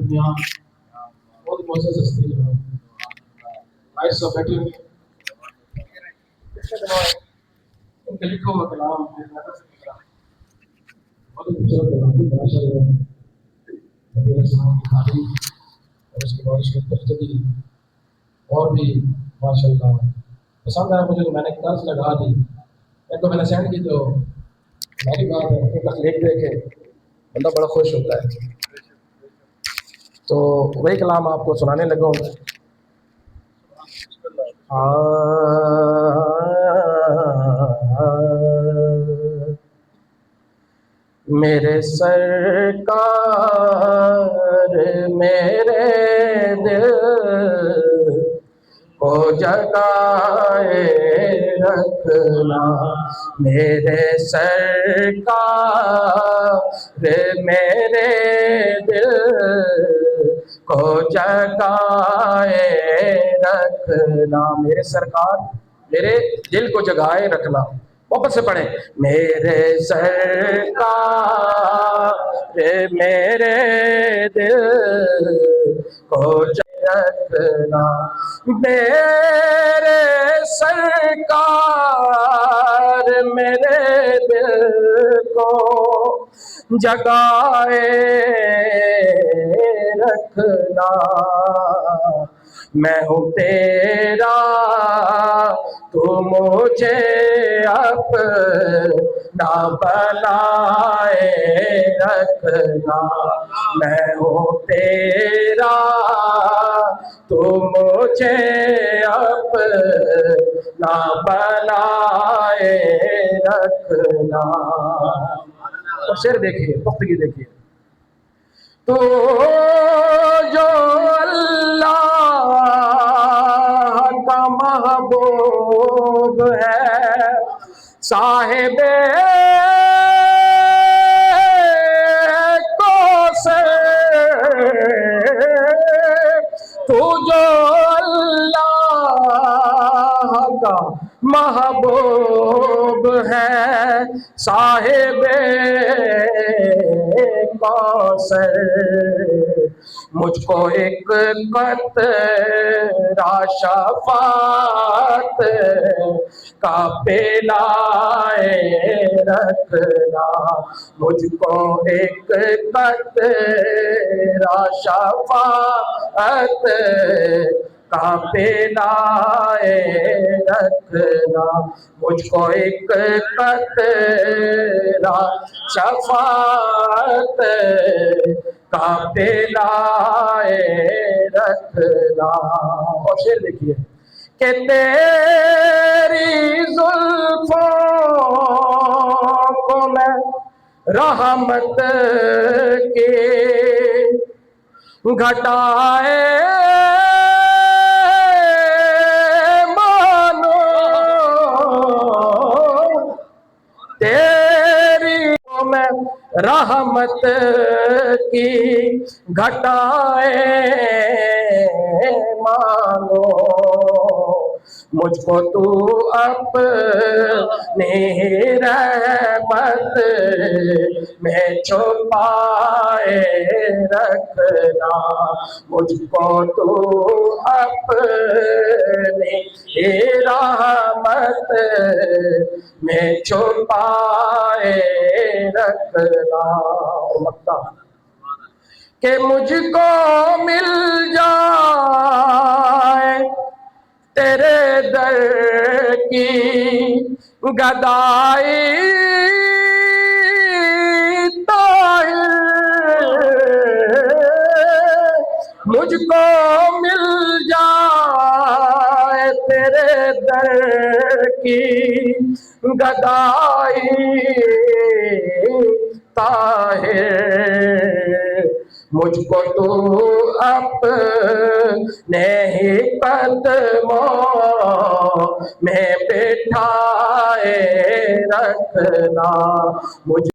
دنیا بہت معزز ہستی جناب بھائی صاحب بیٹھے ہوئے ان کے لکھا ہوا کلام بہت خوبصورت کلام ہے ماشاء اللہ نبی علیہ السلام کی تعریف اور اس کے بعد اس کی ترجمہ اور بھی ماشاء اللہ پسند آیا مجھے تو میں نے طرز لگا دی ایک تو میں نے سینڈ کی تو میری بات ہے اپنی تخلیق دے کے بندہ بڑا خوش ہوتا ہے تو وہی کلام آپ کو سنانے لگا ہوں میرے سرکار میرے دل کو جگائے رکھنا میرے سرکار میرے دل کو جگائے رکھنا میرے سرکار میرے دل کو جگائے رکھنا واپس سے پڑھیں میرے سرکار میرے دل کو رکھنا میرے سرکار میرے دل کو جگائے رکھنا میں ہوں تیرا تو مجھے اپنا بنائے رکھنا میں ہوں تیرا تو مجھے اپنا بنائے رکھنا اور شعر دیکھیے پختگی دیکھیے تو جو اللہ کا محبوب ہے صاحب کوثر تو جو اللہ کا محبوب ہے صاحب کوثر مجھ کو ایک قطرہ شفاعت کا پلائے رکھنا مجھ کو ایک قطرہ شفاعت کا پلائے رکھنا مجھ کو ایک قطرہ شفاعت کا پلائے رکھنا اور شعر دیکھیے کہ تیری زلفوں کو میں رحمت کے گھٹائے مانو تیری میں رحمت کی گھٹائے مانو مجھ کو تو اپنی رحمت میں چھپائے رکھنا مجھ کو تو اپنی رحمت میں چھپائے رکھنا مکہ کہ مجھ کو مل جائے تیرے در کی گدائی مجھ کو مل جائے تیرے در کی گدائی طاہر مجھ کو تو اپنے ہی قدموں میں بٹھائے رکھنا مجھ